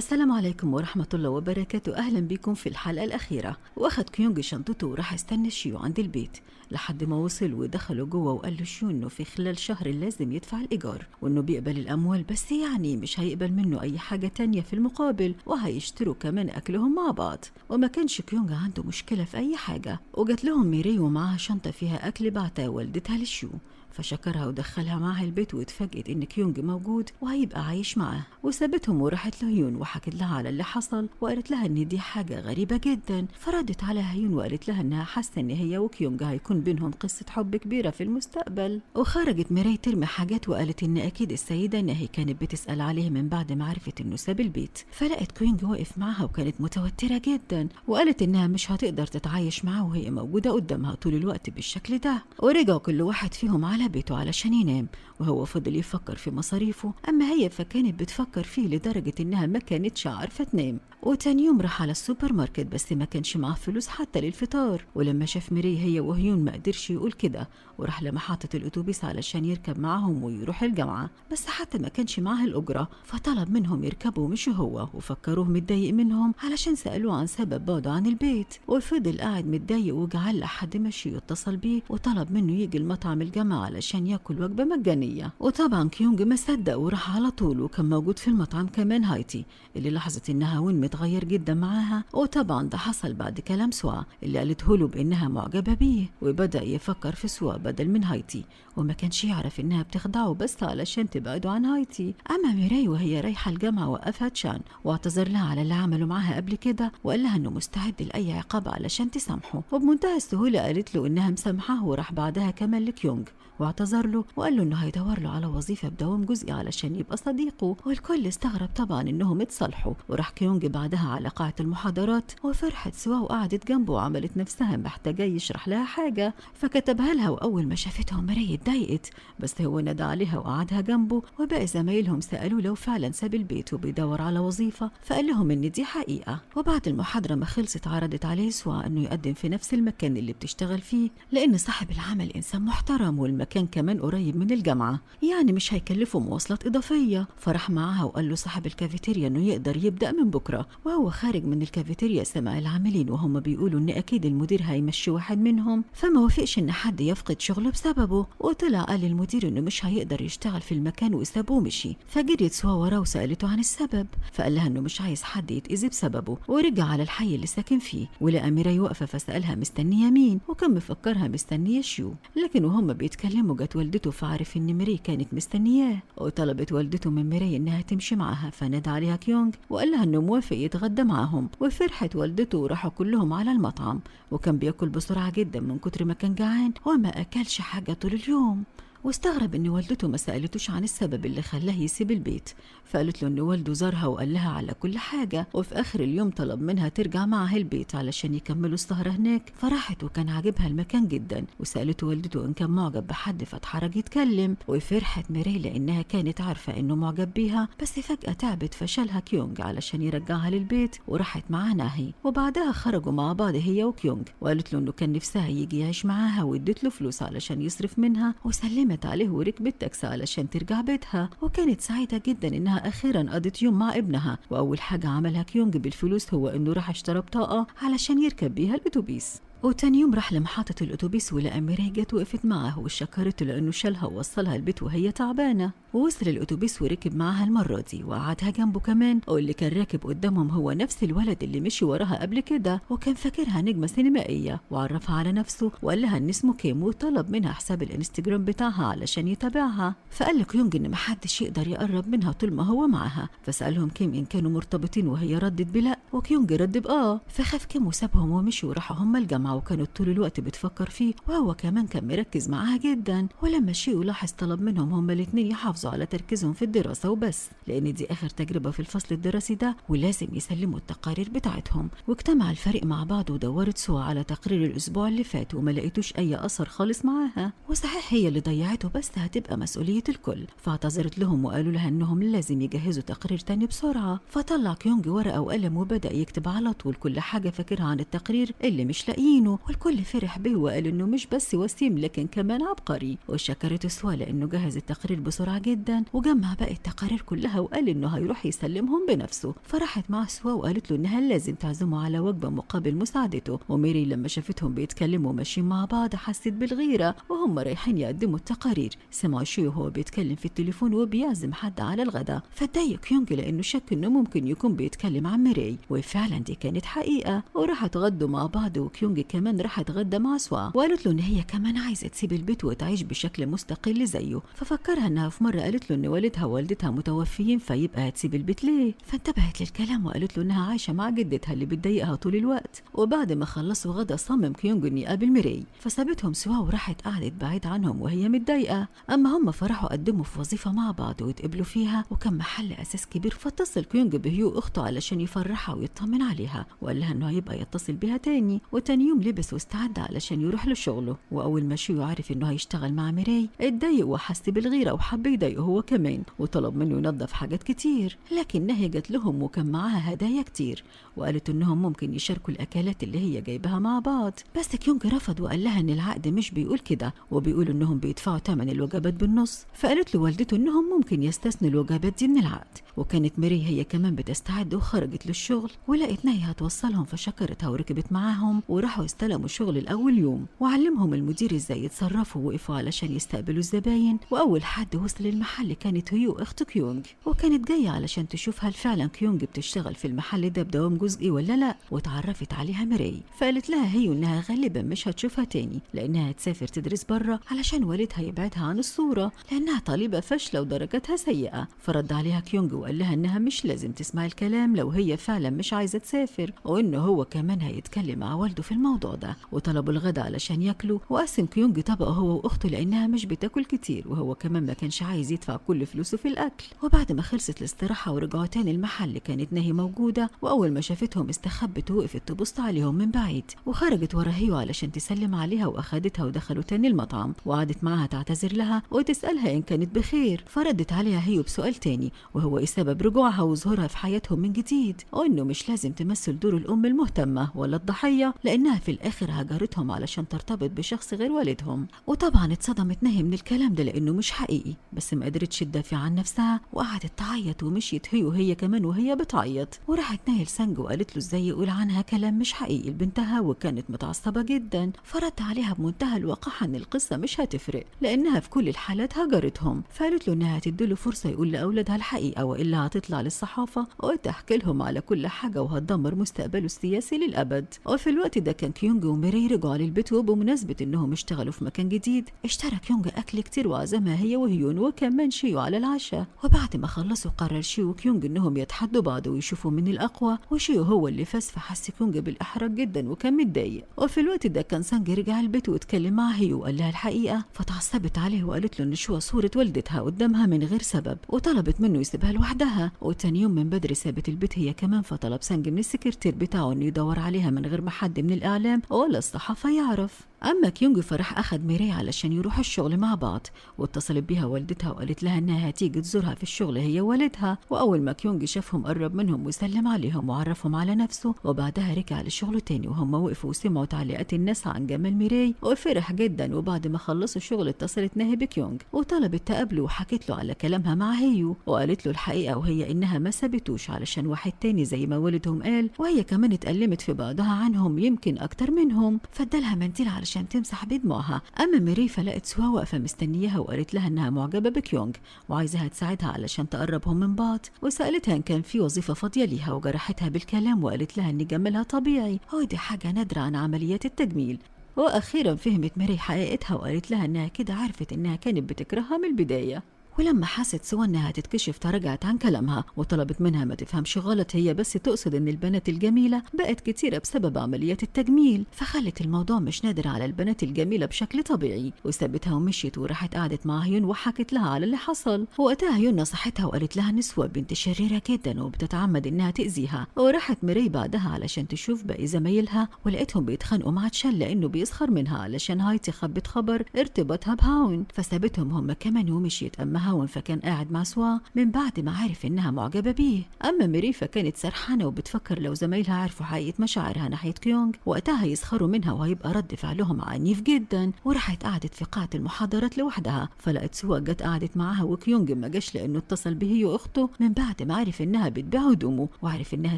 السلام عليكم ورحمة الله وبركاته. أهلا بكم في الحلقة الأخيرة. وأخد كيونج شنطته وراح استنى شيو عند البيت لحد ما وصل ودخلوا جوه وقال له شيو إنه في خلال شهر لازم يدفع الإيجار وإنه بيقبل الأموال، بس يعني مش هيقبل منه أي حاجة تانية في المقابل، وهيشتروا كمان أكلهم مع بعض. وما كانش كيونج عنده مشكلة في أي حاجة، وجات لهم ميري ومعاها شنطة فيها أكل بعتها والدتها لشيو، فشكرها ودخلها معها البيت، واتفاجئت ان كيونج موجود وهيبقى عايش معاه. وسابتهم وراحت لهيون وحكت لها على اللي حصل، وقالت لها ان دي حاجه غريبه جدا. فردت على هيون وقالت لها انها حاسه ان هي وكيونج هيكون بينهم قصه حب كبيره في المستقبل. وخرجت ميراي ترمي حاجات وقالت ان اكيد السيده ناهي كانت بتسال عليه من بعد ما عرفت انه ساب البيت. فلقت كيونج واقف معاها وكانت متوتره جدا، وقالت انها مش هتقدر تتعايش معاه وهي موجوده قدامها طول الوقت بالشكل ده. ورجعوا كل واحد فيهم على بيته علشان ينام، وهو فضل يفكر في مصاريفه، أما هي فكانت بتفكر فيه لدرجة إنها ما كانتش عارفة تنام. وتاني يوم راح على السوبر ماركت بس ما كانش معاه فلوس حتى للفطار، ولما شاف ميري هي وهيون ما قدرش يقول كده، وراح لمحطة الأتوبيس علشان يركب معاهم ويروح الجامعة، بس حتى ما كانش معاه الأجرة، فطلب منهم يركبوا مش هو، وفكروه متضايق منهم علشان سألوه عن سبب بعده عن البيت. وفضل قاعد متضايق وجعان لحد ما شيو اتصل بيه وطلب منه يجي المطعم الجامعة علشان ياكل وجبة مجانية. وطبعا كيونج ما صدق وراح على طول، وكان موجود في المطعم كمان هايتي اللي لاحظت انها وين متغير جدا معاها. وطبعا ده حصل بعد كلام سوا اللي قالته له بانها معجبة بيه، وبدأ يفكر في سوا بدل من هايتي، وما كانش يعرف انها بتخدعه بس علشان تبعده عن هايتي. اما ميراي وهي رايحة الجامعة وقفها تشان واعتذر لها على اللي عمله معاها قبل كده، وقال لها انه مستعد لاي عقاب علشان تسامحه، وبمنتهى السهولة قالت له انها مسامحاه. وراح بعدها كمان لكيونج واعتذر له وقال له انه هيدور له على وظيفه بدوام جزئي علشان يبقى صديقه، والكل استغرب طبعا انهم اتصالحوا. وراح كيونج بعدها على قاعه المحاضرات، وفرحت سوا وقعدت جنبه وعملت نفسها محتاجه يشرح لها حاجه، فكتبها لها. واول ما شافتهم ماري اتضايقت، بس هو نادى عليها وقعدها جنبه. وباقي زمايلهم سالوه لو فعلا ساب البيت وبيدور على وظيفه، فقال لهم ان دي حقيقه. وبعد المحاضره ما خلصت عرضت عليه سوا انه يقدم في نفس المكان اللي بتشتغل فيه، لان صاحب العمل انسان محترم والمكان كمان قريب من الجامعة، يعني مش هيكلفه مواصلات إضافية. فراح معاها وقال له صاحب الكافيتيريا إنه يقدر يبدأ من بكرة. وهو خارج من الكافيتيريا سمع العاملين وهم بيقولوا إن أكيد المدير هيمشي واحد منهم، فما وافقش إن حد يفقد شغله بسببه. وطلع قال للمدير إنه مش هيقدر يشتغل في المكان وسابوه مشي. فجريت سوا وراه وسألته عن السبب، فقال لها إنه مش عايز حد يتأذي بسببه. ورجع على الحي اللي ساكن فيه ولقى ميراي واقفة، فسألها مستنية مين، وكان مفكرها مستنية شيو. لكن وهم بيتكلموا جت والدته فعرف ان ميري كانت مستنياه، وطلبت والدته من ميري انها تمشي معاها، فنادى عليها كيونج وقال لها انه موافق يتغدى معاهم. وفرحت والدته وراحوا كلهم على المطعم، وكان بياكل بسرعه جدا من كتر ما كان جعان وما اكلش حاجه طول اليوم. واستغرب ان والدته ما سالتوش عن السبب اللي خلاه يسيب البيت، فقالت له ان والده زارها وقال لها على كل حاجه. وفي اخر اليوم طلب منها ترجع معاه البيت علشان يكملوا السهره هناك، فراحت وكان عاجبها المكان جدا. وسالته والدته ان كان معجب بحد، فاتحرج يتكلم. وفرحت ميري لانها كانت عارفه انه معجب بيها، بس فجاه تعبت فشالها كيونج علشان يرجعها للبيت، وراحت معاه ناهي. وبعدها خرجوا مع بعض هي وكيونج، وقالت له انه كان نفسها يجي يعيش معاها، وادت له فلوس علشان يصرف منها، وسلمت عليه وركبت تاكسي علشان ترجع بيتها. وكانت سعيدة جدا انها اخيرا قضت يوم مع ابنها. واول حاجة عملها كيونج بالفلوس هو انه راح اشترى بطاقة علشان يركب بيها الاتوبيس. وتاني يوم راح لمحطة الأتوبيس ولقى ميراي جت وقفت معاه وشكرته لأنه شالها ووصلها البيت وهي تعبانة. ووصل الأتوبيس وركب معاها المرة دي وقعدها جنبه كمان، واللي كان راكب قدامهم هو نفس الولد اللي مشي وراها قبل كده، وكان فاكرها نجمة سينمائية. وعرفها على نفسه وقال لها إن اسمه كيم، وطلب منها حساب الانستجرام بتاعها علشان يتابعها. فقال لكيونج إن محدش يقدر يقرب منها طول ما هو معاها، فسألهم كيم إن كانوا مرتبطين وهي ردت بلا، وكيونج رد بآه. فخاف كيم وسابهم ومشي وراحوا هما الجامعة، وكانت طول الوقت بتفكر فيه، وهو كمان كان مركز معاها جدا. ولما شيء لاحظ طلب منهم هما الاتنين يحافظوا على تركيزهم في الدراسة وبس، لأن دي آخر تجربة في الفصل الدراسي ده ولازم يسلموا التقارير بتاعتهم. واجتمع الفريق مع بعض ودورت سوا على تقرير الأسبوع اللي فات، وما لقيتوش أي أثر خالص معاها. وصحيح هي اللي ضيعته، بس هتبقى مسؤولية الكل. فاعتذرت لهم وقالوا لها إنهم لازم يجهزوا تقرير تاني بسرعة. فطلع كيونج ورقة وقلم وبدأ يكتب على طول كل حاجة فاكرها عن التقرير اللي مش لاقيين عاملينه، والكل فرح به وقال انه مش بس وسيم لكن كمان عبقري. وشكرته سوا لانه جهز التقرير بسرعة جدا وجمع باقي التقارير كلها وقال انه هيروح يسلمهم بنفسه. فرحت مع سوا وقالت له انها لازم تعزمه على وجبة مقابل مساعدته. وميري لما شافتهم بيتكلموا ماشيين مع بعض حست بالغيرة، وهم رايحين يقدموا التقارير سمعوا شيو وهو بيتكلم في التليفون وبيعزم حد على الغداء. فاتضايق كيونج لانه شك انه ممكن يكون بيتكلم عن ميري، وفعلا دي كانت حقيقة. وراحوا اتغدوا مع بعض، وكيونج كمان راح اتغدى مع سوا وقالت له ان هي كمان عايزة تسيب البيت وتعيش بشكل مستقل زيه. ففكرها انها في مرة قالت له ان والدها ووالدتها متوفيين فيبقى هتسيب البيت ليه. فانتبهت للكلام وقالت له انها عايشة مع جدتها اللي بتضايقها طول الوقت. وبعد ما خلصوا غدا صمم كيونج انه يقابل ميري، فسابتهم سوا وراحت قعدت بعيد عنهم وهي متضايقة. اما هم فرحوا قدموا في وظيفة مع بعض واتقبلوا فيها وكان محل اساس كبير. فاتصل كيونج بهيو اخته علشان يفرحها ويطمن عليها وقال لها انه هيبقى يتصل بيها تاني. وتاني يوم لبس واستعد علشان يروح لشغله. واول ما شيو عرف انه هيشتغل مع ميري اتضايق وحس بالغيرة وحب يضايقه هو كمان، وطلب منه ينظف حاجات كتير. لكن نهي جت لهم وكان معاها هدايا كتير وقالت انهم ممكن يشاركوا الاكلات اللي هي جايبها مع بعض. بس كيونج رفض وقال لها ان العقد مش بيقول كده، وبيقول انهم بيدفعوا ثمن الوجبات بالنص. فقالت له والدته انهم ممكن يستثنوا الوجبات دي من العقد. وكانت ميري هي كمان بتستعد وخرجت للشغل ولقت نهي هتوصلهم فشكرتها وركبت معاهم وراحوا استلموا شغل الاول يوم. وعلمهم المدير ازاي يتصرفوا ووقفوا علشان يستقبلوا الزباين. واول حد وصل المحل كانت هيو اخت كيونج، وكانت جايه علشان تشوف هل فعلا كيونج بتشتغل في المحل ده بدوام جزئي ولا لا. واتعرفت عليها ميري فقالت لها هيو انها غالبا مش هتشوفها تاني لانها هتسافر تدرس بره علشان والدها يبعدها عن الصوره لانها طالبه فاشله ودرجاتها سيئه. فرد عليها كيونج وقال لها انها مش لازم تسمع الكلام لو هي فعلا مش عايزه تسافر، وانه هو كمان هيتكلم مع والده في الموضوع ده. وطلبوا الغدا علشان ياكلوا، وقسم كيونج طبقه هو واخته لانها مش بتاكل كتير وهو كمان ما كانش عايز يدفع كل فلوسه في الاكل. وبعد ما خلصت الاستراحه ورجعوا تاني المحل كانت ناهي موجوده، واول ما شافتهم استخبت ووقفت تبص عليهم من بعيد. وخرجت ورا هيو علشان تسلم عليها واخدتها ودخلوا تاني المطعم وقعدت معاها تعتذر لها وتسالها ان كانت بخير. فردت عليها هيو بسؤال تاني وهو ايه سبب رجوعها وظهورها في حياتهم من جديد، وانه مش لازم تمثل دور الام المهتمه ولا الضحيه لانها في الاخر هجرتهم علشان ترتبط بشخص غير والدهم. وطبعا اتصدمت نهي من الكلام ده لانه مش حقيقي، بس ما قدرتش تدافع عن نفسها وقعدت تعيط ومشيت هي كمان وهي بتعيط. وراحت نهي لسانج وقالت له ازاي يقول عنها كلام مش حقيقي لبنتها، وكانت متعصبه جدا. فرد عليها بمنتهى الوقاحه ان القصه مش هتفرق لانها في كل الحالات هجرتهم. فقالت له انها هتديله فرصه يقول لاولادها الحقيقه والا هتطلع للصحافه وتحكي لهم على كل حاجه وهتدمر مستقبله السياسي للابد. وفي الوقت ده كان كيونج وميري رجعوا للبيت، وبمناسبه انهم اشتغلوا في مكان جديد اشترى كيونج اكل كتير وعزمها هي وهيون وكمان شيو على العشاء. وبعد ما خلصوا قرر شيو وكيونج انهم يتحدوا بعض ويشوفوا من الاقوى، وشيو هو اللي فاز فحس كيونج بالاحراج جدا وكان متضايق. وفي الوقت ده كان سانج رجع البيت واتكلم مع هيو وقال لها الحقيقه، فتعصبت عليه وقالت له ان شو صوره والدتها قدامها من غير سبب وطلبت منه يسيبها لوحدها. وتاني يوم من بدري سابت البيت هي كمان، فطلب سانج من السكرتير بتاعه انه يدور عليها من غير ما حد من الاعلام ولا الصحافه يعرف. اما كيونج فراح اخد ميري علشان يروحوا الشغل مع بعض، واتصلت بيها والدتها وقالت لها انها هتيجي تزورها في الشغل هي ووالدها. واول ما كيونج شافهم قرب منهم وسلم عليهم وعرفهم على نفسه، وبعدها رجع لشغله تاني وهم وقفوا وسمعوا تعليقات الناس عن جمال ميري وفرح جدا. وبعد ما خلصوا الشغل اتصلت ناهي بكيونج وطلبت تقابله وحكت له على كلامها مع هيو وقالت له الحقيقه، وهي انها ما سابتوش علشان واحد تاني زي ما والدهم قال، وهي كمان اتألمت في بعضها عنهم يمكن اكتر منهم. فادالها مناديل علشان تمسح بدموعها. اما ميري فلقت سوا واقفه مستنياها وقالت لها انها معجبه بكيونج وعايزاها تساعدها علشان تقربهم من بعض، وسالتها ان كان في وظيفه فاضيه ليها وجرحتها بالكلام وقالت لها ان جمالها طبيعي ودي حاجه نادره عن عمليات التجميل. واخيرا فهمت ميري حقيقتها وقالت لها انها كده عرفت انها كانت بتكرهها من البدايه. ولما حست سوا انها هتتكشف تراجعت عن كلامها وطلبت منها ما تفهمش غلط، هي بس تقصد ان البنات الجميله بقت كتيره بسبب عمليات التجميل، فخلت الموضوع مش نادر على البنات الجميله بشكل طبيعي. وسابتها ومشيت وراحت قعدت مع هيون وحكت لها على اللي حصل. وقتها هيون نصحتها وقالت لها ان سوا بنت شريره جدا وبتتعمد انها تاذيها. وراحت ميري بعدها علشان تشوف باقي زمايلها ولقيتهم بيتخانقوا مع تشال لانه بيسخر منها علشان هايتي خبت خبر ارتباطها بهاون، فسابتهم هم كمان ومشيت. اما لما هاون فكان قاعد مع سوا من بعد ما عرف إنها معجبة بيه. أما ميري فكانت سرحانة وبتفكر لو زمايلها عرفوا حقيقة مشاعرها ناحية كيونغ وقتها هيسخروا منها وهيبقى رد فعلهم عنيف جدا. وراحت قعدت في قاعة المحاضرات لوحدها، فلقت سوا جت قعدت معاها وكيونغ ما جاش لأنه اتصل به هي وأخته من بعد ما عرف إنها بتبيع هدومه وعرف إنها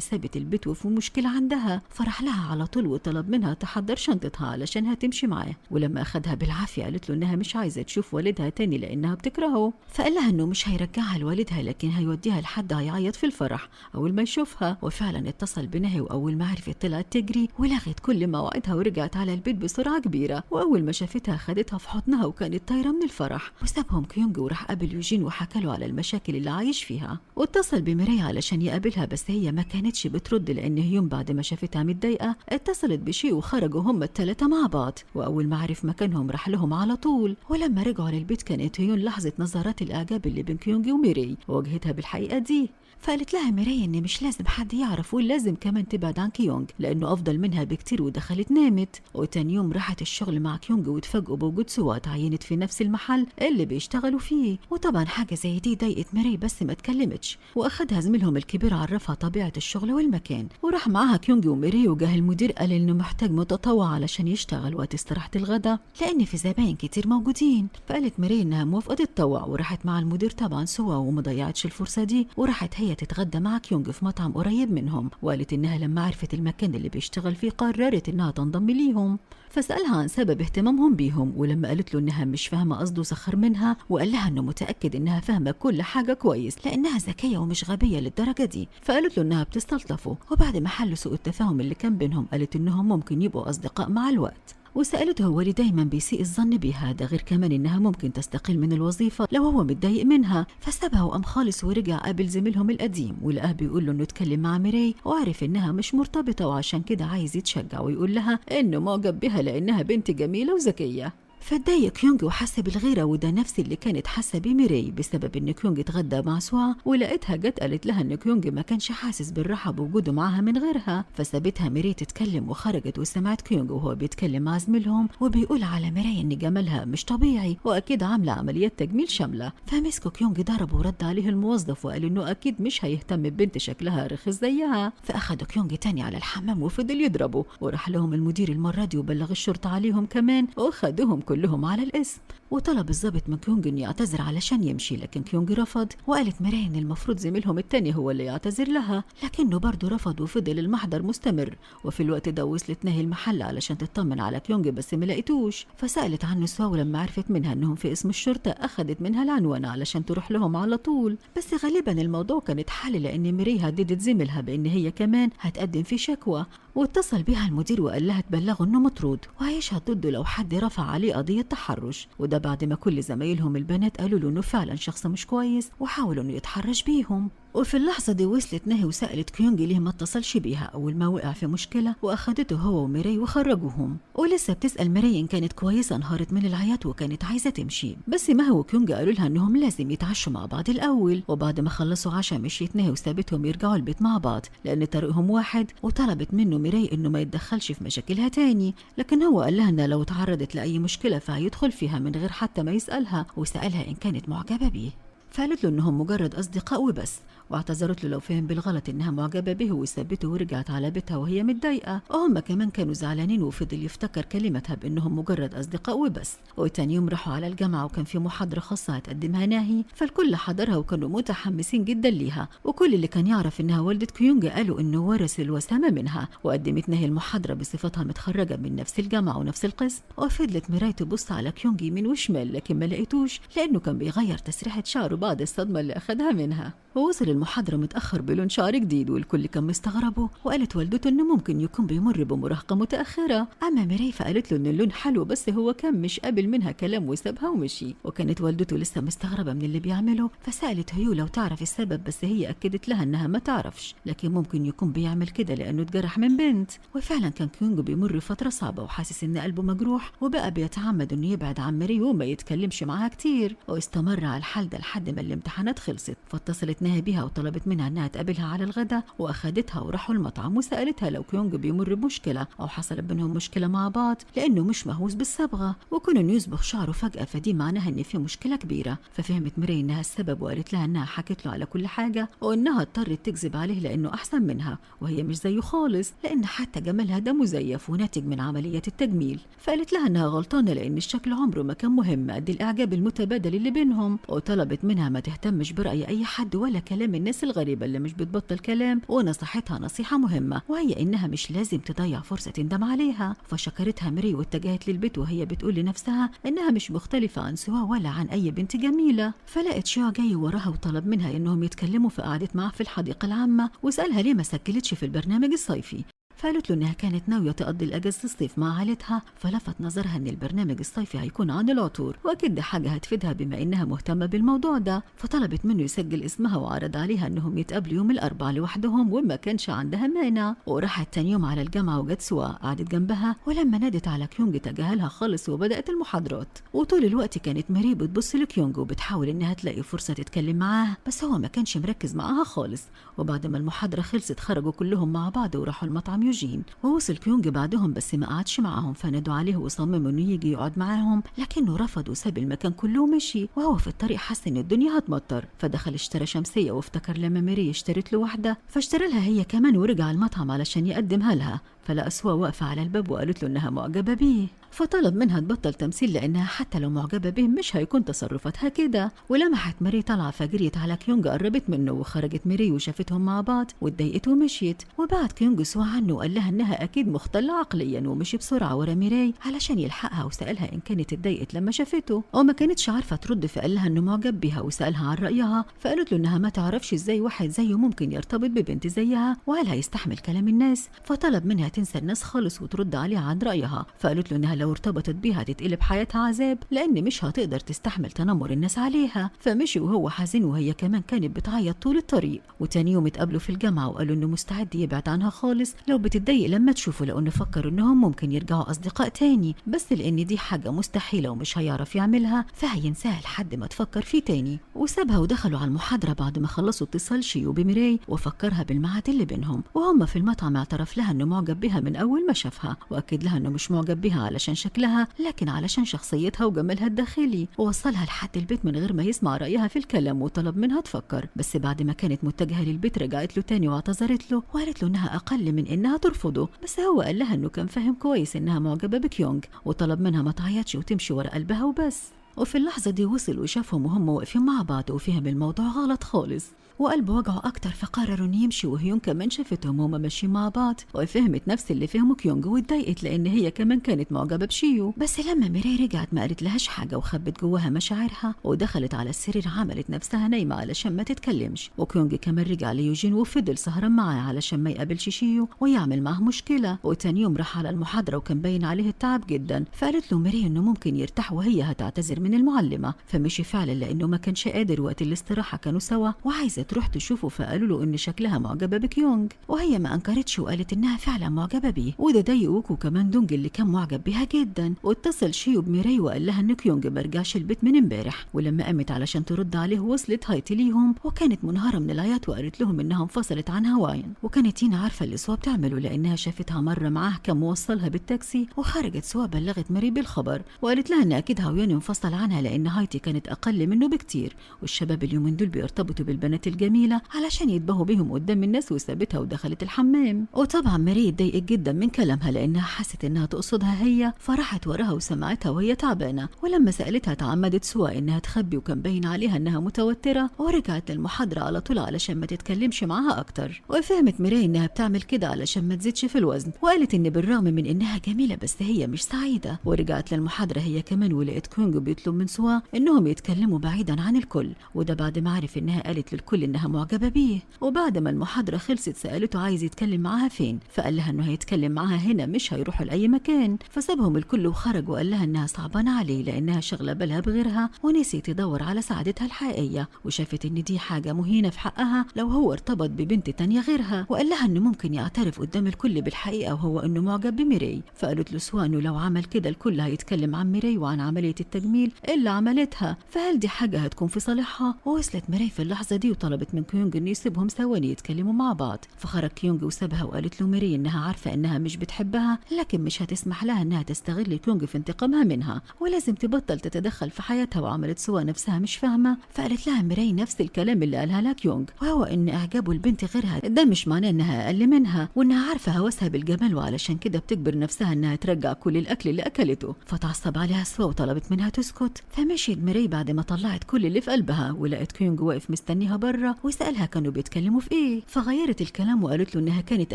سابت البيت وفي مشكلة عندها، فراح لها على طول وطلب منها تحضر شنطتها علشان هتمشي معاه. ولما أخدها بالعافية قالت له إنها مش عايزة تشوف والدها تاني لأنها بتكرهه، فقال لها إنه مش هيرجعها لوالدها لكن هيوديها لحد هيعيط في الفرح أول ما يشوفها. وفعلا اتصل بنهي وأول ما عرفت طلعت تجري ولغت كل مواعيدها ورجعت على البيت بسرعة كبيرة. وأول ما شافتها خدتها في حضنها وكانت طايرة من الفرح. وسابهم كيونغ وراح قابل يوجين وحكى له على المشاكل اللي عايش فيها، واتصل بميري علشان يقابلها بس هي ما كانتش بترد لأن هيون بعد ما شافتها متضايقة اتصلت بشي وخرجوا هم الثلاثة مع بعض. وأول ما عرف مكانهم راح لهم على طول. ولما رجعوا للبيت كانت هيون لاحظت نظرات الإعجاب اللي بين كيونغ وميري وواجهتها بالحقيقة دي، فقالت لها ميري ان مش لازم حد يعرف ولازم كمان تبعد عن كيونغ لانه افضل منها بكتير. ودخلت نامت. وتاني يوم راحت الشغل مع كيونغ واتفاجئوا بوجود سوا اتعينت في نفس المحل اللي بيشتغلوا فيه. وطبعا حاجه زي دي ضايقت ميري بس ما اتكلمتش. واخدها زميلهم الكبير عرفها طبيعه الشغل والمكان وراح معاها كيونغ وميري. وجاه المدير قال انه محتاج متطوع علشان يشتغل وقت استراحه الغداء لان في زباين كتير موجودين. فقالت ميري انها موافقه تتطوع وراحت مع المدير طبعا سوا وما ضيعتش الفرصه دي وراحت هي تتغدى مع كيونغ في مطعم قريب منهم. وقالت انها لما عرفت المكان اللي بيشتغل فيه قررت انها تنضم ليهم. فسألها عن سبب اهتمامهم بيهم ولما قالت له انها مش فاهمه قصده سخر منها وقال لها انه متاكد انها فاهمه كل حاجه كويس لانها ذكيه ومش غبيه للدرجه دي. فقالت له انها بتستلطفه. وبعد ما حلوا سوء التفاهم اللي كان بينهم قالت انهم ممكن يبقوا اصدقاء مع الوقت. وسألته هو اللي دايما بيسيء الظن بيها، ده غير كمان انها ممكن تستقيل من الوظيفة لو هو متضايق منها. فسابها وقام خالص ورجع قابل زميلهم القديم ولقاه بيقول له انه اتكلم مع ميري وعرف انها مش مرتبطة وعشان كده عايز يتشجع ويقول لها انه معجب بها لانها بنت جميلة وذكية. فاتضايق كيونغ وحس بالغيرة وده نفس اللي كانت حاسة بيه ميري بسبب ان كيونغ اتغدى مع سوا ولقيتها جت قالت لها ان كيونغ ما كانش حاسس بالراحة بوجوده معاها من غيرها. فسابتها ميري تتكلم وخرجت وسمعت كيونغ وهو بيتكلم مع زميلهم وبيقول على ميري ان جمالها مش طبيعي واكيد عاملة عمليات تجميل شاملة. فمسكوا كيونغ ضربه ورد عليه الموظف وقال انه اكيد مش هيهتم ببنت شكلها رخيص زيها. فاخدوا كيونغ تاني على الحمام وفضل يضربه وراح لهم المدير المرة دي وبلغ الشرطة عليهم كمان واخدوهم كلهم على الاسم. وطلب الضابط من كيونغ انه يعتذر علشان يمشي لكن كيونغ رفض. وقالت ميري ان المفروض زميلهم التاني هو اللي يعتذر لها لكنه برضه رفض وفضل المحضر مستمر. وفي الوقت ده وصلت نهي المحل علشان تطمن على كيونغ بس ما لقيتوش. فسألت عنه سوا ولما عرفت منها انهم في اسم الشرطة اخدت منها العنوان علشان تروح لهم على طول. بس غالبا الموضوع كان اتحل لان ميري هددت زميلها بان هي كمان هتقدم في شكوى. واتصل بها المدير وقال لها تبلغه انه مطرود وهيشهد ضده لو حد رفع عليه قضية تحرش. وده بعد ما كل زمايلهم البنات قالوا له انه فعلا شخص مش كويس وحاولوا انه يتحرش بيهم. وفي اللحظة دي وصلت نهي وسألت كيونغ ليه ما اتصلش بيها أول ما وقع في مشكلة وأخدته هو وميري وخرجوهم. ولسه بتسأل ميري إن كانت كويسة انهارت من العياط وكانت عايزة تمشي بس ما هو كيونغ قالوا لها إنهم لازم يتعشوا مع بعض الأول. وبعد ما خلصوا عشاء مشيت نهي وسابتهم يرجعوا البيت مع بعض لأن طريقهم واحد وطلبت منه ميري إنه ما يتدخلش في مشاكلها تاني. لكن هو قال لها إن لو تعرضت لأي مشكلة فهيدخل فيها من غير حتى ما يسألها وسألها إن كانت معجبة بيه. فقالت له انهم مجرد اصدقاء وبس واعتذرت له لو فهم بالغلط انها معجبه به وسابته ورجعت على بيتها وهي متضايقه. وهم كمان كانوا زعلانين وفضل يفتكر كلمتها بانهم مجرد اصدقاء وبس. وتاني يوم راحوا على الجامعه وكان في محاضره خاصه هتقدمها ناهي فالكل حضرها وكانوا متحمسين جدا ليها. وكل اللي كان يعرف انها والده كيونغ قالوا انه ورث الوسامه منها. وقدمت ناهي المحاضره بصفتها متخرجه من نفس الجامعه ونفس القسم. وفضلت ميراي تبص على كيونغ يمين وشمال لكن ما لقيتوش لانه كان بيغير تسريحه شعره بعد الصدمة اللي أخدها منها. ووصل المحاضرة متأخر بلون شعر جديد والكل كان مستغربه. وقالت والدته إنه ممكن يكون بيمر بمراهقة متأخرة. أما ميري فقالت له إن اللون حلو بس هو كان مش قابل منها كلام وسابها ومشي. وكانت والدته لسه مستغربة من اللي بيعمله فسألت هيو لو تعرف السبب بس هي أكدت لها إنها ما تعرفش لكن ممكن يكون بيعمل كده لأنه اتجرح من بنت. وفعلا كان كيونغ بيمر فترة صعبة وحاسس إن قلبه مجروح وبقى بيتعمد إنه يبعد عن ميري وما يتكلمش معاها كتير. واستمر على الحال ده لحد ما الامتحانات خلصت. فاتصلت استثناها بيها وطلبت منها انها تقابلها على الغداء، واخدتها وراحوا المطعم وسالتها لو كيونج بيمر بمشكله او حصل بينهم مشكله مع بعض لانه مش مهووس بالصبغه، وكون انه يصبغ شعره فجاه فدي معناها ان في مشكله كبيره. ففهمت ميري انها السبب وقالت لها انها حكت له على كل حاجه وانها اضطرت تكذب عليه لانه احسن منها وهي مش زيه خالص، لان حتى جمالها ده مزيف وناتج من عمليه التجميل. فقالت لها انها غلطانه لان الشكل عمره ما كان مهم قد الاعجاب المتبادل اللي بينهم، وطلبت منها ما تهتمش براي اي حد ولا كلام الناس الغريبه اللي مش بتبطل كلام، ونصحتها نصيحه مهمه وهي انها مش لازم تضيع فرصه تندم عليها. فشكرتها ميري واتجهت للبيت وهي بتقول لنفسها انها مش مختلفه عن سوا ولا عن اي بنت جميله. فلقت شيو جاي وراها وطلب منها انهم يتكلموا، فقعدت معاه في الحديقه العامه وسالها ليه ما سجلتش في البرنامج الصيفي. فقالت له انها كانت ناويه تقضي الاجازه الصيف مع عائلتها، فلفت نظرها ان البرنامج الصيفي هيكون عن العطور واكيد ده حاجه هتفيدها بما انها مهتمه بالموضوع ده. فطلبت منه يسجل اسمها وعرض عليها انهم يتقابلوا يوم الاربعاء لوحدهم وما كانش عندها مانع. وراحت تاني يوم على الجامعه وجت سوا قعدت جنبها، ولما نادت على كيونج تجاهلها خالص وبدات المحاضرات. وطول الوقت كانت ماري بتبص لكيونج وبتحاول انها تلاقي فرصه تتكلم معاه، بس هو ما كانش مركز معاها خالص. وبعد ما المحاضره خلصت خرجوا كلهم مع بعض وراحوا المطعم يوجين، ووصل كيونج بعدهم بس ما قعدش معاهم، فنادوا عليه وصمم انه يجي يقعد معاهم لكنه رفض وساب المكان كله ومشي. وهو في الطريق حس ان الدنيا هتمطر، فدخل اشترى شمسيه وافتكر لما ماري اشترت له واحده فاشترى لها هي كمان ورجع المطعم علشان يقدمها لها. فلقى سوا واقفه على الباب وقالت له انها معجبه بيه، فطلب منها تبطل تمثيل لانها حتى لو معجبه به مش هيكون تصرفاتها كده. ولمحت ماري طالعه فجريت على كيونج قربت منه، وخرجت ماري وشافتهم مع بعض واتضايقت ومشيت. وبعد كيونج سوا عنه وقال لها انها اكيد مختله عقليا، ومشي بسرعه ورا ميراي علشان يلحقها وسالها ان كانت اتضايقت لما شافته وما كانتش عارفه ترد، فقال لها انه معجب بيها وسالها عن رايها، فقالت له انها ما تعرفش ازاي واحد زيه ممكن يرتبط ببنت زيها وهل هيستحمل كلام الناس. فطلب منها تنسى الناس خالص وترد عليها عن رايها، فقالت له انها لو ارتبطت بيها هتتقلب حياتها عذاب لان مش هتقدر تستحمل تنمر الناس عليها. فمشي وهو حزين وهي كمان كانت بتعيط طول الطريق. وتاني يوم اتقابلوا في الجامعه وقالوا انه مستعد يبعد عنها خالص لو بتتضايق لما تشوفه، لانه فكر انهم ممكن يرجعوا اصدقاء تاني، بس لان دي حاجه مستحيله ومش هيعرف يعملها فهينساها لحد ما تفكر فيه تاني. وسابها ودخلوا على المحاضره بعد ما خلصوا اتصال شيو بميراي وفكرها بالميعاد اللي بينهم. وهم في المطعم اعترف لها انه معجب بها من اول ما شافها، واكد لها انه مش معجب بها علشان شكلها لكن علشان شخصيتها وجمالها الداخلي، ووصلها لحد البيت من غير ما يسمع رايها في الكلام وطلب منها تفكر. بس بعد ما كانت متجهه للبيت رجعت له تاني واعتذرت له وقالت له انها اقل من انها ترفضه، بس هو قال لها انه كان فاهم كويس انها معجبه بكيونج وطلب منها ما تعيطش وتمشي ورا قلبها وبس. وفي اللحظه دي وصل وشافهم وهم واقفين مع بعض وفهم الموضوع غلط خالص وقلبه وجعه اكتر، فقرروا ان يمشي. وهيون كمان شافتهم وهما ماشيين مع بعض وفهمت نفس اللي فهمه كيونج واتضايقت لان هي كمان كانت معجبه بشيو. بس لما ميراي رجعت ما قالت لهاش حاجه وخبت جواها مشاعرها ودخلت على السرير عملت نفسها نايمه علشان ما تتكلمش. وكيونج كمان رجع ليوجين وفضل سهران معاه علشان ما يقابلش شيو ويعمل معاه مشكله. وتاني يوم راح على المحاضره وكان باين عليه التعب جدا، فقالت له ميراي انه ممكن يرتاح وهي هتعتذر من المعلمه. فمشي فعلا لانه ما كانش قادر، وقت الاستراحه كانوا سوا وعايزه تروح تشوفه، فقالوا له ان شكلها معجبه بكيونج وهي ما انكرتش وقالت انها فعلا معجبه بيه. وده ضايق ووكو كمان دونج اللي كان معجب بيها جدا. واتصل شيو بميراي وقال لها ان كيونج ما رجعش البيت من امبارح، ولما قامت علشان ترد عليه وصلت هايتي ليهم وكانت منهاره من العياط وقالت لهم انها انفصلت عن هواين. وكانت تينا عارفه اللي سوا بتعمله لانها شافتها مره معاه كان موصلها بالتاكسي. وخرجت سوا بلغت ماري بالخبر وقالت لها ان اكيد هواين انفصل عنها لان هايتي كانت اقل منه بكتير، والشباب اليومين دول بيرتبطوا بالبنات الجميله علشان يتباهوا بيهم قدام الناس، وسابتها ودخلت الحمام. وطبعا ماري اتضايقت جدا من كلامها لانها حست انها تقصدها هي، فراحت وراها وسمعتها وهي تعبانه. ولما سالتها تعمدت سوا انها تخبي وكان باين عليها انها متوتره، ورجعت للمحاضره على طول علشان ما تتكلمش معاها اكتر. وفهمت ماري انها بتعمل كده علشان ما تزيدش في الوزن، وقالت ان بالرغم من انها جميله بس هي مش سعيده. ورجعت للمحاضره هي كمان ولقيت كيونج بيطلب من سوا انهم يتكلموا بعيدا عن الكل، وده بعد ما عرف انها قالت للكل انها معجبه بيه. وبعد ما المحاضره خلصت سالته عايز يتكلم معاها فين، فقال لها انه هيتكلم معاها هنا مش هيروحوا لاي مكان. فسابهم الكل وخرج وقال لها انها صعبانه عليه لانها شغله بالها بغيرها ونسيت تدور على سعادتها الحقيقيه، وشافت ان دي حاجه مهينه في حقها لو هو ارتبط ببنت تانية غيرها. وقال لها انه ممكن يعترف قدام الكل بالحقيقه وهو انه معجب بميراي. فقالت له سوا انه لو عمل كده الكل هيتكلم عن ميراي وعن عمليه التجميل اللي عملتها، فهل دي حاجه هتكون في صالحها؟ ووصلت ميراي في اللحظه دي وطلبت وطلبت من كيونج انه يسيبهم ثواني يتكلموا مع بعض. فخرج كيونج وسابها وقالت له ميري انها عارفه انها مش بتحبها لكن مش هتسمح لها انها تستغل كيونج في انتقامها منها ولازم تبطل تتدخل في حياتها. وعملت سوا نفسها مش فاهمه، فقالت لها ميري نفس الكلام اللي قالها لها كيونج، وهو ان اعجابه البنت غيرها ده مش معناه انها اقل منها، وانها عارفه هوسها بالجمال وعلشان كده بتجبر نفسها انها ترجع كل الاكل اللي اكلته. فتعصب عليها سوا وطلبت منها تسكت. فمشيت ميري بعد ما طلعت كل اللي في قلبها ولقت كيونج واقف مستنيها بره وسالها كانوا بيتكلموا في ايه. فغيرت الكلام وقالت له انها كانت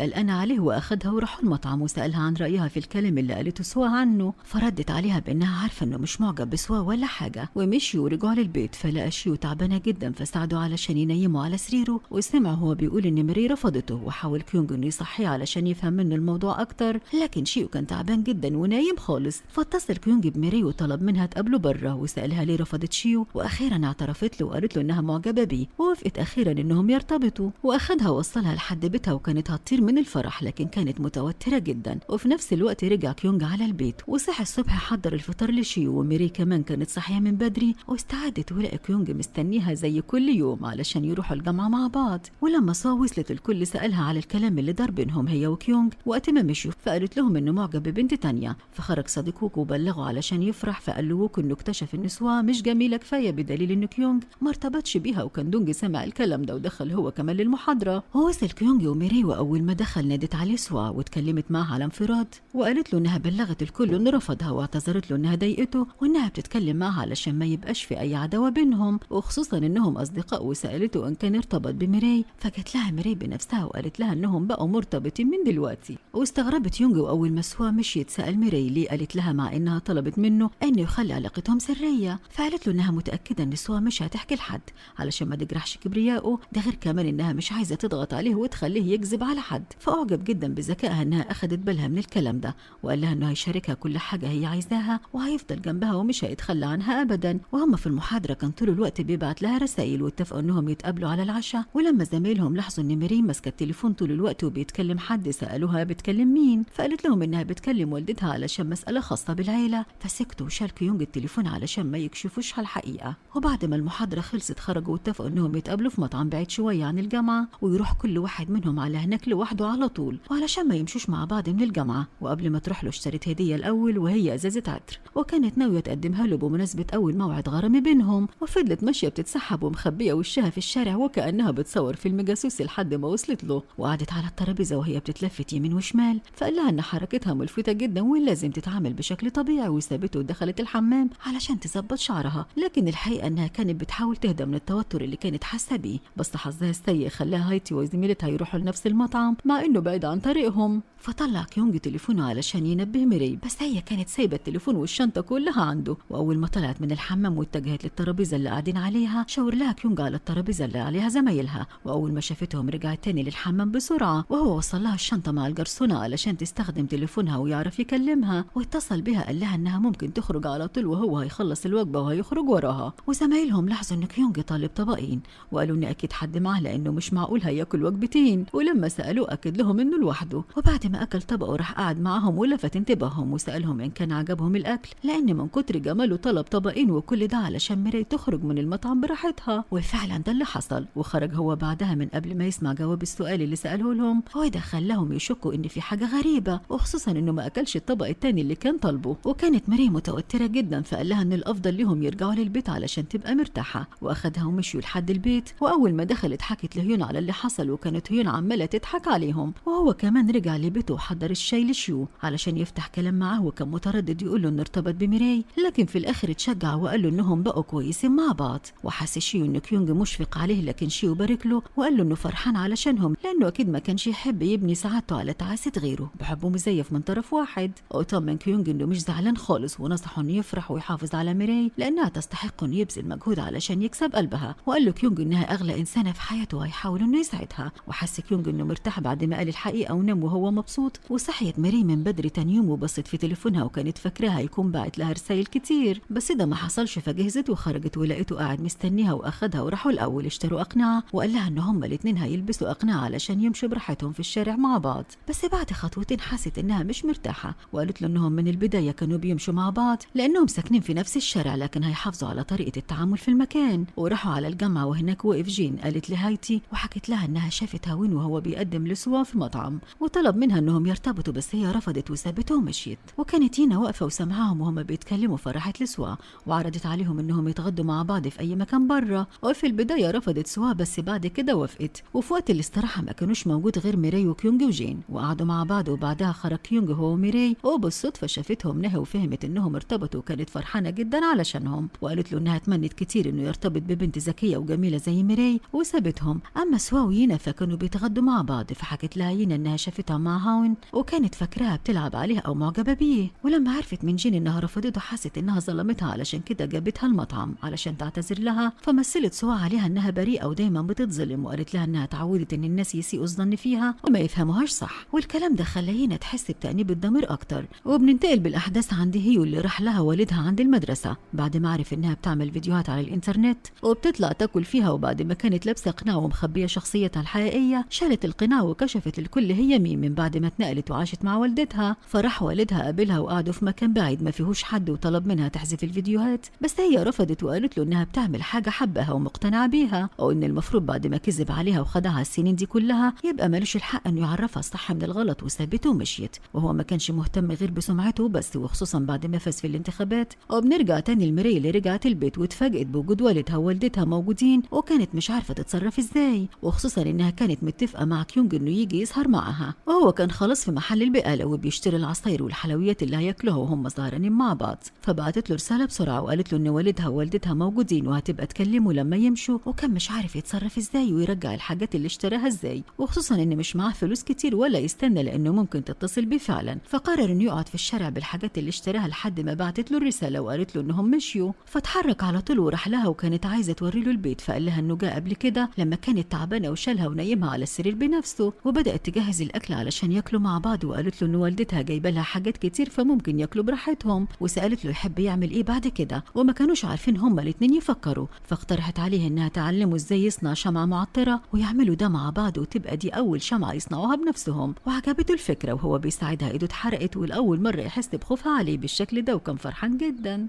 قلقانه عليه واخدها وراحوا المطعم وسالها عن رايها في الكلام اللي قالته سوا عنه. فردت عليها بانها عارفه انه مش معجب بسوا ولا حاجه. ومشيوا ورجعوا للبيت فلقى شيو تعبانه جدا فساعدوا علشان ينيموا على سريره. وسمع هو بيقول ان ميري رفضته وحاول كيونج انه يصحيه علشان يفهم منه الموضوع اكتر لكن شيو كان تعبان جدا ونايم خالص. فاتصل كيونج بميري وطلب منها تقابله بره وسالها ليه رفضت شيو واخيرا اعترفت له وقالت له انها معجبه بيه ووافقت اخيرا انهم يرتبطوا. واخدها ووصلها لحد بيتها وكانت هتطير من الفرح لكن كانت متوتره جدا. وفي نفس الوقت رجع كيونج على البيت وصحى الصبح حضر الفطار لشيو. وميري كمان كانت صاحيه من بدري واستعدت ولقى كيونج مستنيها زي كل يوم علشان يروحوا الجامعه مع بعض. ولما سوا وصلت الكل سالها على الكلام اللي دار بينهم هي وكيونج وقت ما مشوا فقالت لهم انه معجب ببنت تانية. فخرج صديق ووك وبلغه علشان يفرح فقال له ووك انه اكتشف ان سوا مش جميله كفايه بدليل ان كيونج ما ارتبطش بيها. وكان دونج سمع الكلام ده ودخل هو كمان للمحاضره. ووصل كيونج وميري واول ما دخل نادت عليه سوا واتكلمت معاه على انفراد وقالت له انها بلغت الكل انه رفضها واعتذرت له انها ضايقته وانها بتتكلم معاه علشان ما يبقاش في اي عداوه بينهم وخصوصا انهم اصدقاء. وسالته ان كان ارتبط بميري فجت لها ميري بنفسها وقالت لها انهم بقوا مرتبطين من دلوقتي. واستغربت يونج واول ما سوا مشيت سال ميري ليه قالت لها مع انها طلبت منه انه يخلي علاقتهم سريه. فقالت له انها متاكده ان سوا مش هتحكي لحد علشان ما تجرحش كبريائه، ده غير كمان انها مش عايزه تضغط عليه وتخليه يكذب على حد. فاعجب جدا بذكائها انها اخذت بالها من الكلام ده وقال لها انه هيشاركها كل حاجه هي عايزاها وهيفضل جنبها ومش هيتخلى عنها ابدا. وهم في المحاضره كان طول الوقت بيبعت لها رسائل واتفقوا انهم يتقابلوا على العشاء. ولما زمايلهم لاحظوا ان ميري ماسكه التليفون طول الوقت وبيتكلم حد سالوها بتكلم مين فقالت لهم انها بتكلم والدتها علشان مساله خاصه بالعيله. فسكتوا وشال كيونج التليفون علشان ما يكشفوش على الحقيقه. وبعد ما المحاضره خلصت خرجوا واتفقوا انهم يتقابلوا في مطعم بعيد شويه عن الجامعه ويروح كل واحد منهم على هناك لوحده على طول وعلشان ما يمشوش مع بعض من الجامعه. وقبل ما تروح له اشترت هديه الاول وهي ازازه عطر وكانت ناويه تقدمها له بمناسبه اول موعد غرامي بينهم. وفضلت ماشيه بتتسحب ومخبيه وشها في الشارع وكانها بتصور فيلم جاسوسي لحد ما وصلت له. وقعدت على الترابيزه وهي بتتلفت يمين وشمال فقال لها ان حركتها ملفتة جدا ولازم تتعامل بشكل طبيعي وسابته ودخلت الحمام علشان تظبط شعرها. لكن الحقيقه انها كانت بتحاول تهدى من التوتر اللي كانت حاسه بيه بس حظها السيء خلاها هايتي وزميلتها يروحوا لنفس المطعم مع انه بعيد عن طريقهم. فطلع كيونج تليفونه علشان ينبه ميري بس هي كانت سايبه التليفون والشنطه كلها عنده. واول ما طلعت من الحمام واتجهت للترابيزه اللي قاعدين عليها شاور لها كيونج على الترابيزه اللي عليها زمايلها. واول ما شافتهم رجعت تاني للحمام بسرعه وهو وصل لها الشنطه مع الجرسونه علشان تستخدم تليفونها ويعرف يكلمها. واتصل بها قال لها انها ممكن تخرج على طول وهو هيخلص الوجبه وهيخرج وراها. وزمايلهم لاحظوا ان كيونج طالب طبقين وقالوا ان اكيد حد معاه لانه مش معقول هياكل وجبتين. ولما سالوه اكد لهم انه لوحده. وبعد ما اكل طبقه راح قعد معاهم ولفت انتباههم وسالهم ان كان عجبهم الاكل لان من كتر جماله طلب طبقين وكل ده علشان ميري تخرج من المطعم براحتها. وفعلا ده اللي حصل. وخرج هو بعدها من قبل ما يسمع جواب السؤال اللي ساله لهم وده خلاهم يشكوا ان في حاجه غريبه وخصوصا انه ما اكلش الطبق التاني اللي كان طالبه. وكانت ميري متوتره جدا فقال لها ان الافضل ليهم يرجعوا للبيت علشان تبقى مرتاحه. واخدها ومشيوا لحد البيت. واول ما دخلت حكت لهيون على اللي حصل وكانت هيون عماله تضحك عليهم. وهو كمان رجع لبيته وحضر الشاي لشيو علشان يفتح كلام معاه وكان متردد يقول له انه ارتبط بميري لكن في الاخر اتشجع وقال له انهم بقوا كويسين مع بعض. وحس شيو ان كيونج مشفق عليه لكن شيو بارك له وقال له انه فرحان علشانهم لانه اكيد ما كانش يحب يبني سعادته على تعاسه غيره بحبه مزيف من طرف واحد. وطمن كيونج انه مش زعلان خالص ونصحه انه يفرح ويحافظ على ميري لانها تستحق انه يبذل مجهود علشان يكسب قلبها. وقال له كيونج انها اغلى انسانه في حياته وهيحاول انه يساعدها. وحس كيونج انه مرتاح بعد ما قال الحقيقه ونام وهو مبسوط. وصحيت ميري من بدري تاني يوم وبصت في تليفونها وكانت فاكراها يكون باعت لها رسايل كتير بس ده ما حصلش. فجهزت وخرجت ولقيته قاعد مستنيها واخدها وراحوا الاول اشتروا اقنعه وقال لها ان هما الاثنين هيلبسوا اقنعه علشان يمشوا براحتهم في الشارع مع بعض. بس بعد خطوتين حست انها مش مرتاحه وقالت له انهم من البدايه كانوا بيمشوا مع بعض لانهم ساكنين في نفس الشارع لكن هيحافظوا على طريقه التعامل في المكان. وراحوا على الجامعه وهناك وقف جين قالت لهايتي وحكت لها انها شافت هاوين وهو بيقدم لسوا في مطعم وطلب منها انهم يرتبطوا، بس هي رفضت وسابته ومشيت. وكانت هنا واقفه وسمعاهم وهم بيتكلموا، فراحت لسوا وعرضت عليهم انهم يتغدوا مع بعض في اي مكان بره. وفي البدايه رفضت سوا بس بعد كده وافقت. وفي وقت الاستراحه ما كانوش موجود غير ميراي وكيونج وجين، وقعدوا مع بعض. وبعدها خرج كيونج هو وميراي وبالصدفه شافتهم نهى وفهمت انهم ارتبطوا، وكانت فرحانه جدا علشانهم وقالت له انها تمنت كتير انه يرتبط ببنت ذكيه وجميله زي ميراي وسابتهم. اما سوا وينا فكانوا بيتغدوا مع بعض، فحكت لها ينا انها شافتها مع هاون وكانت فاكراها بتلعب عليها او معجبه بيه. ولما عرفت من جين انها رفضته حست انها ظلمتها، علشان كده جابتها المطعم علشان تعتذر لها. فمثلت سوا عليها انها بريئه ودايما بتتظلم، وقالت لها انها تعودت ان الناس يسيئوا الظن فيها وما يفهموهاش صح. والكلام ده خلى ينا تحس بتأنيب الضمير اكتر. وبننتقل بالاحداث عند هيو اللي راح لها والدها عند المدرسه بعد ما عرف انها بتعمل فيديوهات على الانترنت وبتطلع تاكل فيها. وبعد ما كانت لابسه قناع ومخبيه شخصيتها الحقيقيه، شالت القناع وكشفت الكل هي مين من بعد ما اتنقلت وعاشت مع والدتها. فراح والدها قابلها وقعدوا في مكان بعيد ما فيهوش حد وطلب منها تحذف الفيديوهات، بس هي رفضت وقالت له انها بتعمل حاجه حبها ومقتنعه بيها، او ان المفروض بعد ما كذب عليها وخدعها السنين دي كلها يبقى مالوش الحق انه يعرفها الصح من الغلط، وسابته ومشيت. وهو ما كانش مهتم غير بسمعته بس، وخصوصا بعد ما فاز في الانتخابات. وبنرجع تاني المرايه اللي رجعت البيت واتفاجئت بوجود والدها ووالدتها موجودين، وكانت مش عارفه تتصرف ازاي، وخصوصا انها كانت متفقه مع كيونج انه يجي يسهر معها. وهو كان خلاص في محل البقاله وبيشتري العصاير والحلويات اللي هياكلوها وهم سهرانين مع بعض. فبعتت له رساله بسرعه وقالت له ان والدها ووالدتها موجودين وهتبقى تكلمه لما يمشوا. وكان مش عارف يتصرف ازاي ويرجع الحاجات اللي اشتراها ازاي، وخصوصا ان مش معاه فلوس كتير ولا يستنى لانه ممكن تتصل بيه فعلا. فقرر انه يقعد في الشارع بالحاجات اللي اشتراها لحد ما بعتت له الرساله وقالت له انهم مشيوا. فاتحرك على طول وراح لها، وكانت عايزه توري له البيت، فقال لها انه جاء قبل كده لما كانت تعبانه وشالها ونيمها على السرير بنفسه. وبدات تجهز الاكل علشان ياكلوا مع بعض، وقالت له ان والدتها جايبه لها حاجات كتير فممكن ياكلوا براحتهم، وسالت له يحب يعمل ايه بعد كده. وما كانوش عارفين هما الاتنين يفكروا، فاقترحت عليه انها تعلمه ازاي يصنع شمعة معطرة ويعملوا ده مع بعض، وتبقى دي اول شمعة يصنعوها بنفسهم. وعجبته الفكرة وهو بيساعدها، ايده اتحرقت والاول مرة يحس بخوفها عليه بالشكل ده، وكان فرحان جدا.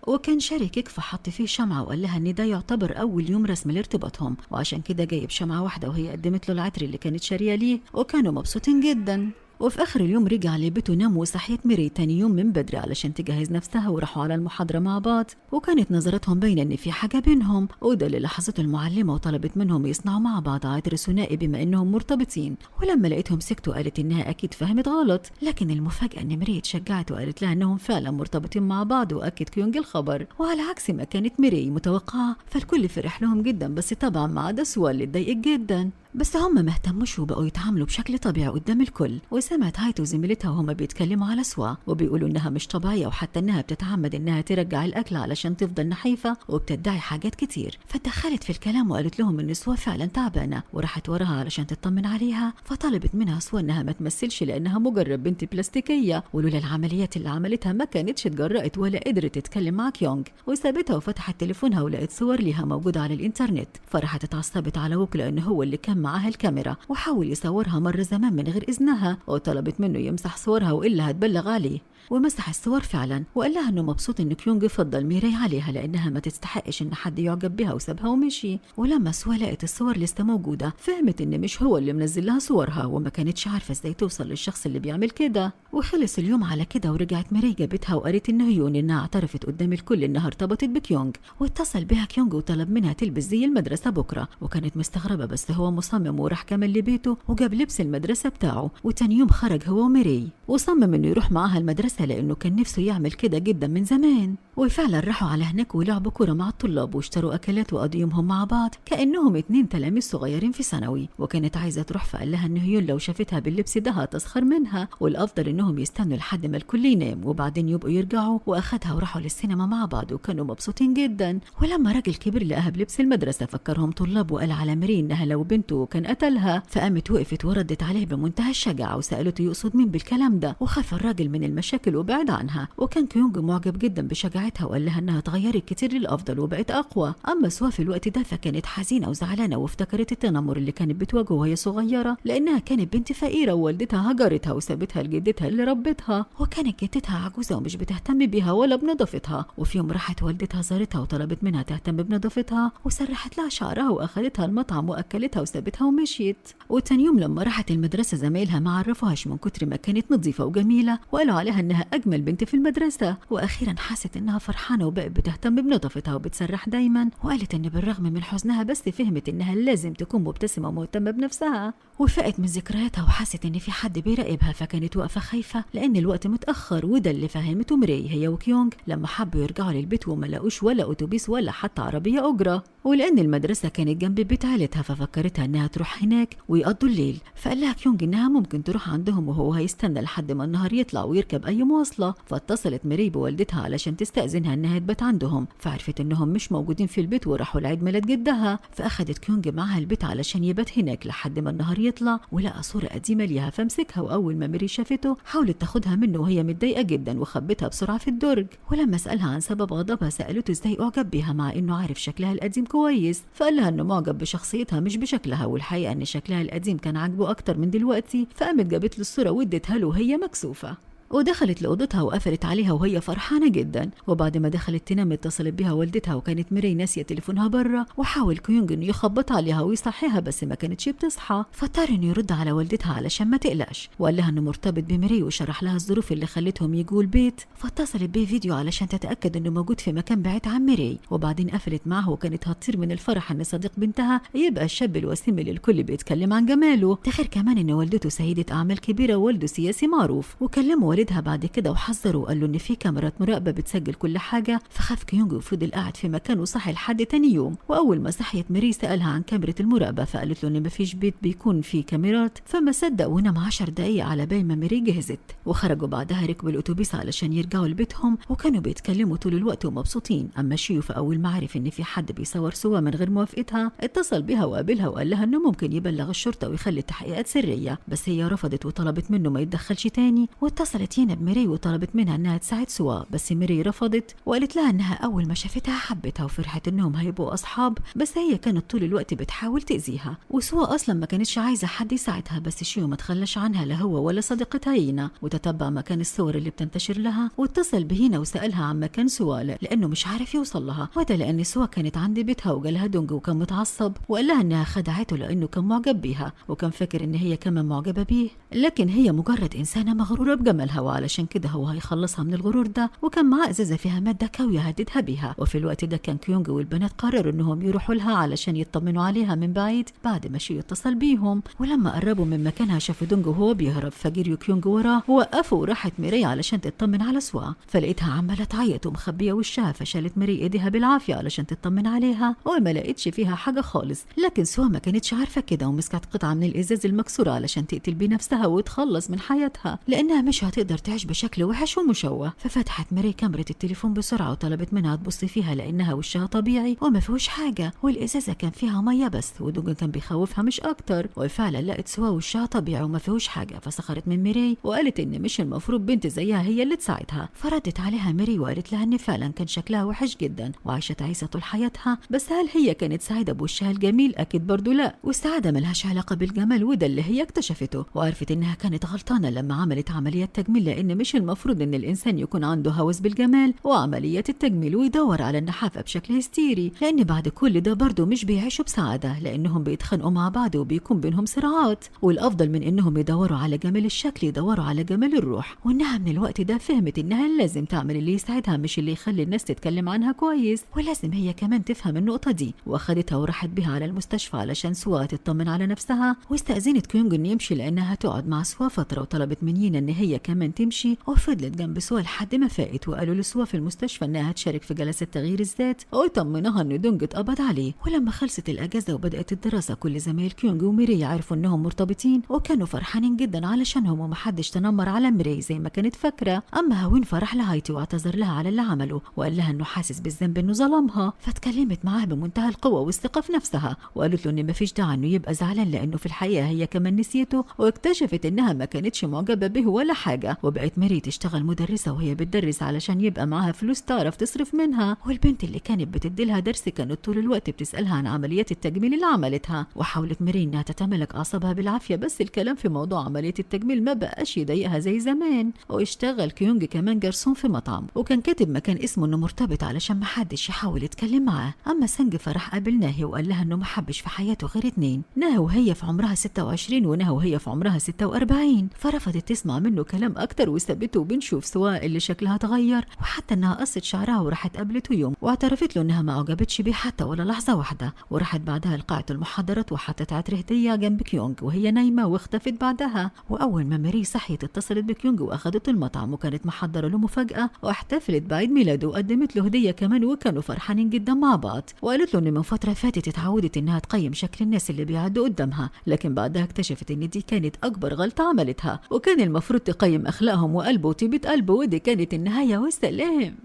وكان شاري كيك فحط فيه شمعة وقال لها ان ده يعتبر اول يوم رسمي لارتباطهم، وعشان كده جايب شمعة واحدة وهي قدمت له العطر اللي كانت شاريه ليه، وكانوا مبسوطين جدا. وفي آخر اليوم رجع لبيته نام، وصحيت ميري تاني يوم من بدري علشان تجهز نفسها وراحوا على المحاضرة مع بعض. وكانت نظرتهم باينة إن في حاجة بينهم، وده اللي لاحظته المعلمة وطلبت منهم يصنعوا مع بعض عطر ثنائي بما إنهم مرتبطين. ولما لقيتهم سكتوا قالت إنها أكيد فهمت غلط، لكن المفاجأة إن ميري اتشجعت وقالت لها إنهم فعلا مرتبطين مع بعض، وأكد كيونج الخبر. وعلى عكس ما كانت ميري متوقعة، فالكل فرح لهم جدا، بس طبعا ما عدا سوا اللي اتضايقت جدا. بس هم ما اهتموش وبقوا يتعاملوا بشكل طبيعي قدام الكل. وسمعت هايتو زميلتها وهم بيتكلموا على سوا وبيقولوا انها مش طبيعيه، وحتى انها بتتعمد انها ترجع الاكل علشان تفضل نحيفه، وبتدعي حاجات كتير. فاتدخلت في الكلام وقالت لهم ان سوا فعلا تعبانه، وراحت وراها علشان تطمن عليها. فطلبت منها سوا انها ما تمثلش لانها مجرد بنت بلاستيكيه، ولولا العمليات اللي عملتها ما كانتش اتجرأت ولا قدرت تتكلم مع كيونج. وسابتها وفتحت تليفونها ولقت صور ليها موجوده على الانترنت، فراحت اتعصبت على ووك لان هو اللي كان معاها الكاميرا وحاول يصورها مرة زمان من غير إذنها، وطلبت منه يمسح صورها وإلا هتبلغ عليه. ومسح الصور فعلا، وقال لها انه مبسوط ان كيونج فضل ميراي عليها لانها ما تستحقش ان حد يعجب بها، وسابها ومشي. ولما سوا لقت الصور لسه موجوده فهمت ان مش هو اللي منزل لها صورها، وما كانتش عارفه ازاي توصل للشخص اللي بيعمل كده. وخلص اليوم على كده، ورجعت ميراي جابتها وقالت ان هيون انها اعترفت قدام الكل انها ارتبطت بكيونج. واتصل بها كيونج وطلب منها تلبس زي المدرسه بكره، وكانت مستغربه بس هو مصمم وراح كمان لبيته وجاب لبس المدرسه بتاعه. وتاني يوم خرج هو وميراي وصمم انه يروح معاها المدرسه لانه كان نفسه يعمل كده جدا من زمان. وفعلا راحوا على هناك ولعبوا كرة مع الطلاب واشتروا اكلات وقضوا يومهم مع بعض كانهم 2 تلاميذ صغيرين في ثانوي. وكانت عايزه تروح، فقال لها ان هيون لو شافتها باللبس ده هتسخر منها، والافضل انهم يستنوا لحد ما الكل ينام وبعدين يبقوا يرجعوا. واخدها وراحوا للسينما مع بعض وكانوا مبسوطين جدا. ولما راجل كبر لقاها بلبس المدرسه فكرهم طلاب وقال على ميري انها لو بنته خانته وكان قتلها. فقامت وقفت وردت عليه بمنتهى الشجاعة وسألته يقصد مين بالكلام ده، وخاف الراجل من المشاكل وبعد عنها. وكان كيونج معجب جدا بشجاعتها وقال لها انها اتغيرت كتير للافضل وبقت اقوى. اما سوا في الوقت ده فكانت حزينه وزعلانه وافتكرت التنمر اللي كانت بتواجهه وهي صغيره، لانها كانت بنت فقيره ووالدتها هجرتها وسابتها لجدتها اللي ربتها، وكانت جدتها عجوزه ومش بتهتم بيها ولا بنظافتها. وفي يوم راحت والدتها زارتها وطلبت منها تهتم بنظافتها وسرحت لها شعرها واخدتها المطعم واكلتها وسابتها ومشيت. وتاني يوم لما راحت المدرسه زمايلها ما عرفوهاش من كتر ما كانت نظيفه وجميله، وقالوا عليها انها اجمل بنت في المدرسه. واخيرا حست انها فرحانه وبقت بتهتم بنظافتها وبتسرح دايما. وقالت ان بالرغم من حزنها بس فهمت انها لازم تكون مبتسمه ومهتمه بنفسها. وفاقت من ذكرياتها وحست ان في حد بيراقبها، فكانت واقفه خايفه لان الوقت متاخر. وده اللي فهمته ميري هي وكيونج لما حبوا يرجعوا للبيت وما لقوش ولا اتوبيس ولا حتى عربيه اجره، ولان المدرسه كانت جنب بيت عيلتها ففكرتها انها تروح هناك ويقضوا الليل. فقال لها كيونج انها ممكن تروح عندهم وهو هيستنى لحد ما النهار يطلع ويركب اي مواصله. فاتصلت ميري بوالدتها علشان تستأذنها انها تبات عندهم، فعرفت انهم مش موجودين في البيت وراحوا لعيد ميلاد جدها. فاخدت كيونج معاها البيت علشان يبات هناك لحد ما النهار يطلع. ولقى صوره قديمه ليها فمسكها، واول ما ميري شافته حاولت تاخدها منه وهي متضايقه جدا وخبتها بسرعه في الدرج. ولما سالها عن سبب غضبها سالته ازاي اعجب بيها مع انه عارف شكلها القديم كويس. فقال لها انه معجب بشخصيتها مش بشكلها، والحقيقه ان شكلها القديم كان عاجبه اكتر من دلوقتي. فقامت جابت له الصوره وادتها له وهي مكسوفه، ودخلت لأوضتها وقفلت عليها وهي فرحانة جدا. وبعد ما دخلت تنام اتصلت بها والدتها، وكانت ميري ناسية تليفونها بره. وحاول كيونج انه يخبط عليها ويصحيها بس ما كانتش بتصحى، فاضطر انه يرد على والدتها علشان ما تقلقش، وقال لها انه مرتبط بميري وشرح لها الظروف اللي خلتهم يجوا البيت. فاتصلت بيه فيديو علشان تتأكد انه موجود في مكان بعيد عن ميري. وبعدين قفلت معه وكانت هتطير من الفرح ان صديق بنتها يبقى الشاب الوسيم اللي الكل بيتكلم عن جماله. تخيل كمان ان والدته سيدة اعمال كبيرة ووالده سياسي معروف. وكلمه والدها بعد كده وحذره وقال له ان في كاميرات مراقبه بتسجل كل حاجه. فخاف كيونج وفضل قاعد في مكانه وصحي لحد تاني يوم. واول ما صحيت ميري سالها عن كاميرا المراقبه، فقالت له ان مفيش بيت بيكون فيه كاميرات. فما صدق ونام 10 دقايق على بال ما ميري جهزت. وخرجوا بعدها ركبوا الاتوبيس علشان يرجعوا لبيتهم، وكانوا بيتكلموا طول الوقت ومبسوطين. اما شيو فاول ما عرف ان في حد بيصور سوا من غير موافقتها اتصل بيها وقابلها وقال لها انه ممكن يبلغ الشرطه ويخلي التحقيقات سريه، بس هي رفضت وطلبت منه ما يتدخلش تاني. واتصلت يانا بميري وطلبت منها انها تساعد سوا، بس ميري رفضت وقالت لها انها اول ما شافتها حبتها وفرحت انهم هيبقوا اصحاب، بس هي كانت طول الوقت بتحاول تاذيها. وسوا اصلا ما كانتش عايزه حد يساعدها، بس شيو ما تخلاش عنها لا هو ولا صديقتها هينا. وتتبع مكان الصور اللي بتنتشر لها واتصل بهينا وسالها عن مكان سوا لانه مش عارف يوصل لها. وده لان سوا كانت عند بيتها وجالها دونج وكان متعصب وقال لها انها خدعته لانه كان معجب بيها وكان فاكر ان هي كمان معجبه بيه، لكن هي مجرد انسانه مغروره بجمالها وعلشان كده هو هيخلصها من الغرور ده. وكان معاه ازازه فيها ماده كاويه هددها بيها. وفي الوقت ده كان كيونج والبنات قرروا انهم يروحوا لها علشان يطمنوا عليها من بعيد بعد ما شيو اتصل بيهم. ولما قربوا من مكانها شافوا دونج وهو بيهرب، فجريوا كيونج وراه ووقفوا. وراحت ميري علشان تطمن على سوا، فلقيتها عماله تعيط ومخبيه وشها، فشالت ميري ايديها بالعافيه علشان تطمن عليها وما لقيتش فيها حاجه خالص. لكن سوا ما كانتش عارفه كده ومسكت قطعه من الازاز المكسوره علشان تقتل بنفسها وتخلص من حياتها لانها مش هتقدر تعيش بشكل وحش ومشوه. ففتحت ميري كاميرا التليفون بسرعه وطلبت منها تبص فيها لانها وشها طبيعي وما فيهوش حاجه، والازازه كان فيها ميه بس، ودونج كان بيخوفها مش اكتر. وفعلا لقت سوا وشها طبيعي وما فيهوش حاجه، فسخرت من ميري وقالت ان مش المفروض بنت زيها هي اللي تساعدها. فردت عليها ميري وقالت لها ان فعلا كان شكلها وحش جدا وعايشه تعيسه طول حياتها، بس هل هي كانت سعيده بوشها الجميل؟ اكيد برضو لا، والسعاده ملهاش علاقه بالجمال، وده اللي هي اكتشفته. وعرفت انها كانت غلطانه لما عملت عمليات تجميل، لان مش المفروض ان الانسان يكون عنده هوس بالجمال وعمليات التجميل ويدور على النحافه بشكل هستيري، لان بعد كل ده برضو مش بيعيشوا بسعاده لانهم بيتخانقوا مع بعض وبيكون بينهم صراعات. والافضل من انهم يدوروا على جمال الشكل يدوروا على جمال الروح. وانها من الوقت ده فهمت انها لازم تعمل اللي يساعدها مش اللي يخلي الناس تتكلم عنها كويس، ولازم هي كمان تفهم النقطه دي. واخدتها وراحت بها على المستشفى علشان سوا تطمن على نفسها. واستأذنت كيونج انه يمشي لانها هتقعد مع سوا فتره، وطلبت من يينا ان هي كمان كمان تمشي، وفضلت جنب سوا لحد ما فاقت، وقالوا لسوا في المستشفى انها هتشارك في جلسة تغيير الذات، وطمناها ان دونج اتقبض عليه. ولما خلصت الاجازة وبدأت الدراسة كل زمايل كيونج وميري عرفوا انهم مرتبطين، وكانوا فرحانين جدا علشانهم ومحدش تنمر على ميري زي ما كانت فاكرة. اما هاوين فرح لهايتي واعتذر لها على اللي عمله، وقال لها انه حاسس بالذنب انه ظلمها، فاتكلمت معاه بمنتهى القوة والثقة في نفسها، وقالت له ان مفيش داعي انه يبقى زعلان لانه في الحقيقة هي كمان نسيته، واكتشفت انها ما كانتش معجبة به ولا حاجة. وبقت ميري تشتغل مدرسة وهي بتدرس علشان يبقى معاها فلوس تعرف تصرف منها، والبنت اللي كانت بتديلها درس كانت طول الوقت بتسألها عن عمليات التجميل اللي عملتها. وحاولت ميري انها تتملك اعصابها بالعافية، بس الكلام في موضوع عملية التجميل ما بقاش يضايقها زي زمان. واشتغل كيونج كمان جرسون في مطعم، وكان كاتب مكان اسمه انه مرتبط علشان محدش يحاول يتكلم معاه. اما سانج فراح قابل ناهي وقال لها انه محبش في حياته غير اتنين، ناهي وهي في عمرها 26 وناهي وهي في عمرها 46. فرفضت تسمع منه كلام اكتر وسابته، وبنشوف سواء اللي شكلها اتغير، وحتى انها قصت شعرها وراحت قابلته يوم واعترفت له انها ما اعجبتش بيه حتى ولا لحظه واحده. وراحت بعدها لقاعه المحاضرات وحطت عطر هديه جنب كيونج وهي نايمه، واختفت بعدها. واول ما ماري صحيت اتصلت بكيونج واخدته المطعم، وكانت محضره له مفاجاه واحتفلت بعيد ميلاده وقدمت له هديه كمان، وكانوا فرحانين جدا مع بعض. وقالت له ان من فتره فاتت اتعودت انها تقيم شكل الناس اللي بيعدوا قدامها، لكن بعدها اكتشفت ان دي كانت اكبر غلطه عملتها، وكان المفروض تقيم اخلاقهم وقلبه وطيبه قلبه، ودي كانت النهايه والسلام.